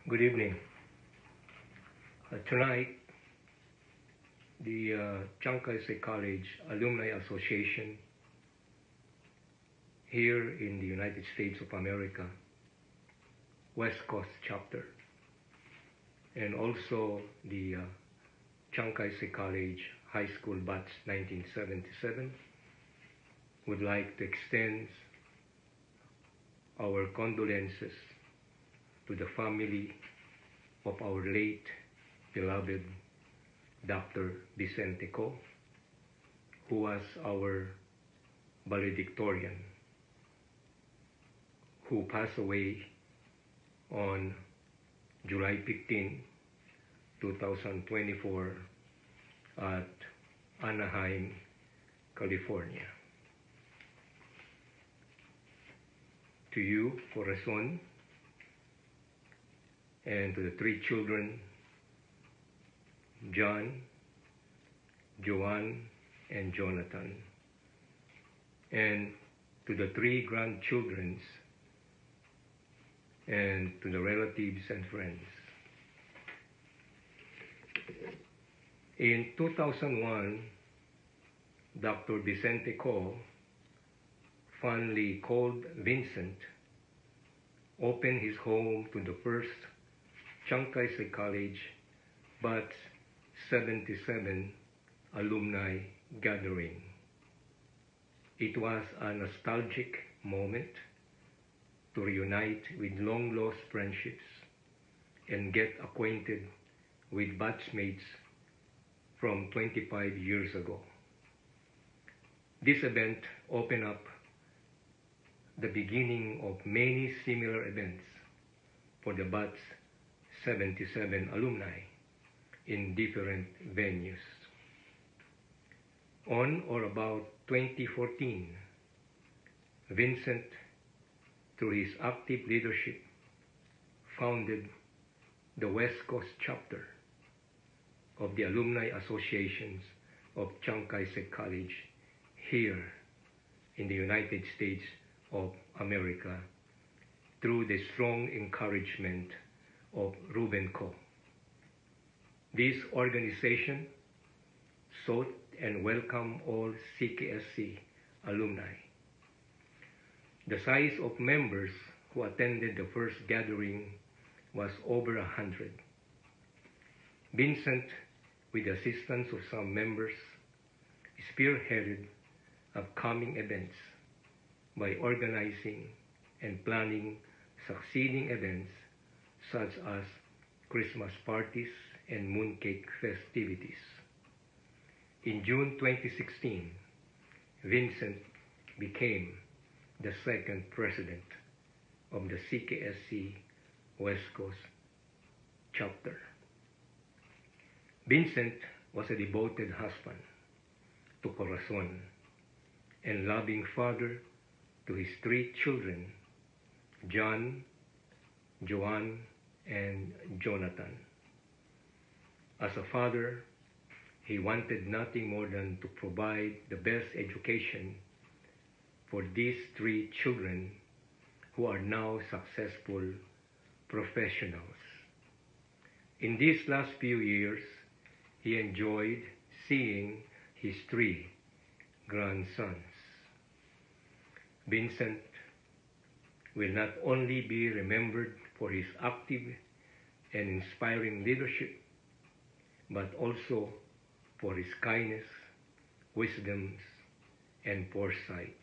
Good evening. Tonight, the Chiang Kai-shek College Alumni Association here in the United States of America, West Coast chapter, and also the Chiang Kai-shek College High School Batch 1977 would like to extend our condolences to the family of our late beloved Dr. Vicente Co, who was our valedictorian, who passed away on July 15, 2024 at Anaheim, California. To you, Corazon, and to the three children, John, Joanne, and Jonathan, and to the three grandchildren, and to the relatives and friends. In 2001, Dr. Vicente Co, fondly called Vincent, opened his home to the first Chiang Kai-shek College Batch 77 alumni gathering. It was a nostalgic moment to reunite with long-lost friendships and get acquainted with batchmates from 25 years ago. This event opened up the beginning of many similar events for the Batch 77 alumni in different venues. On or about 2014, Vincent, through his active leadership, founded the West Coast chapter of the Alumni Associations of Chiang Kai-shek College here in the United States of America through the strong encouragement of Ruben Co. This organization sought and welcomed all CKSC alumni. The size of members who attended the first gathering was over 100. Vincent, with the assistance of some members, spearheaded upcoming events by organizing and planning succeeding events such as Christmas parties and mooncake festivities. In June 2016, Vincent became the second president of the CKSC West Coast chapter. Vincent was a devoted husband to Corazon and loving father to his three children, John, Joanne, and Jonathan. As a father, he wanted nothing more than to provide the best education for these three children who are now successful professionals. In these last few years, he enjoyed seeing his three grandsons. Vincent will not only be remembered for his active and inspiring leadership, but also for his kindness, wisdom, and foresight.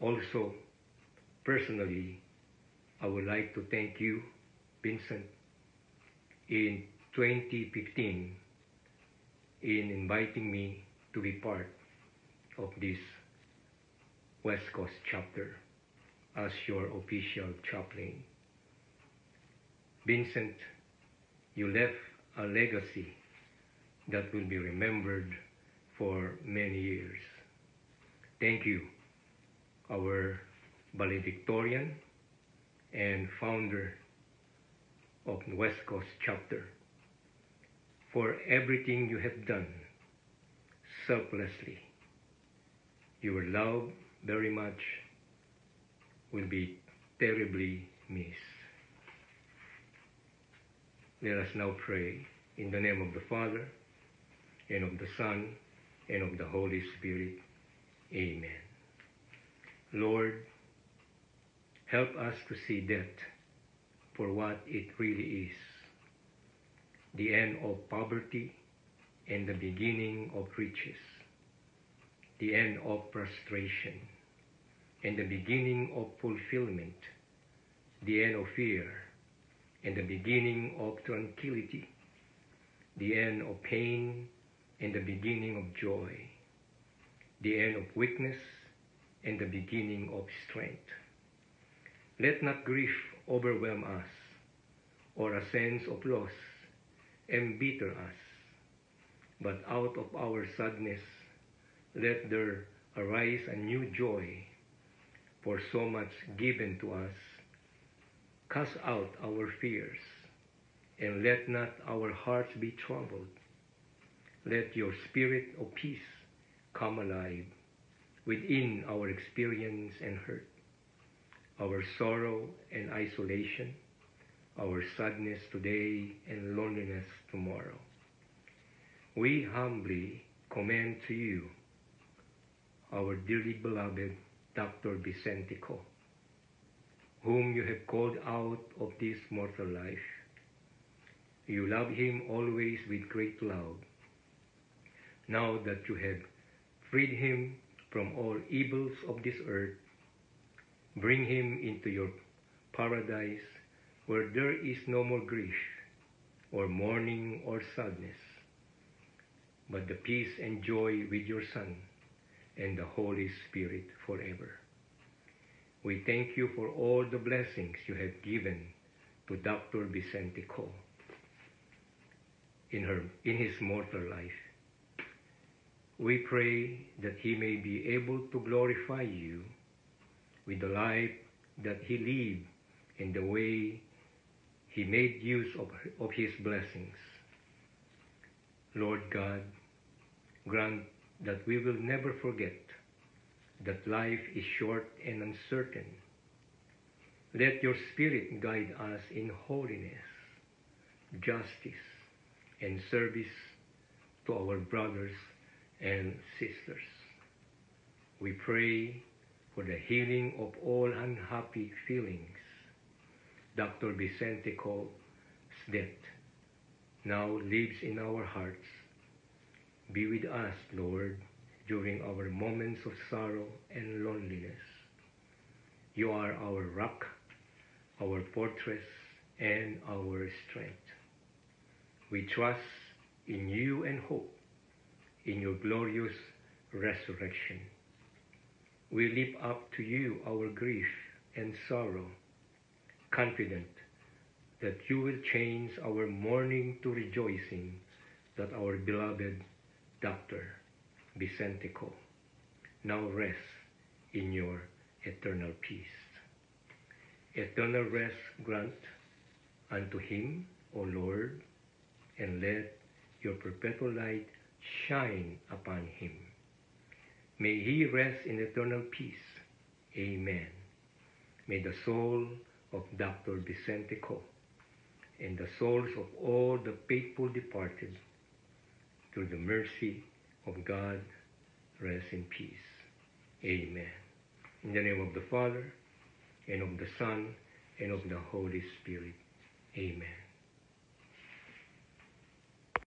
Also, personally, I would like to thank you, Vincent, in 2015 in inviting me to be part of this West Coast chapter as your official chaplain. Vincent, you left a legacy that will be remembered for many years. Thank you, our valedictorian and founder of the West Coast chapter, for everything you have done selflessly. Your love very much will be terribly missed. Let us now pray in the name of the Father, and of the Son, and of the Holy Spirit. Amen. Lord, help us to see death for what it really is, the end of poverty and the beginning of riches, the end of frustration and the beginning of fulfillment, the end of fear and the beginning of tranquility, the end of pain and the beginning of joy, the end of weakness and the beginning of strength. Let not grief overwhelm us, or a sense of loss embitter us, but out of our sadness let there arise a new joy, for so much given to us. Cast out our fears, and let not our hearts be troubled. Let your spirit of peace come alive within our experience and hurt, our sorrow and isolation, our sadness today and loneliness tomorrow. We humbly commend to you our dearly beloved Dr. Vicentico, whom you have called out of this mortal life. You love him always with great love. Now that you have freed him from all evils of this earth, bring him into your paradise, where there is no more grief, or mourning, or sadness, but the peace and joy with your Son and the Holy Spirit forever. We thank you for all the blessings you have given to Dr. Vicentico in his mortal life. We pray that he may be able to glorify you with the life that he lived and the way he made use of his blessings. Lord God, grant that we will never forget that life is short and uncertain. Let your Spirit guide us in holiness, justice, and service to our brothers and sisters. We pray for the healing of all unhappy feelings. Dr. Vicentico's death now lives in our hearts. Be with us, Lord, during our moments of sorrow and loneliness. You are our rock, our fortress, and our strength. We trust in you and hope in your glorious resurrection. We lift up to you our grief and sorrow, confident that you will change our mourning to rejoicing, that our beloved Dr. Vicentico now rests in your eternal peace. Eternal rest grant unto him, O Lord, and let your perpetual light shine upon him. May he rest in eternal peace. Amen. May the soul of Dr. Vicentico and the souls of all the faithful departed, through the mercy of God, rest in peace. Amen. In the name of the Father, and of the Son, and of the Holy Spirit. Amen.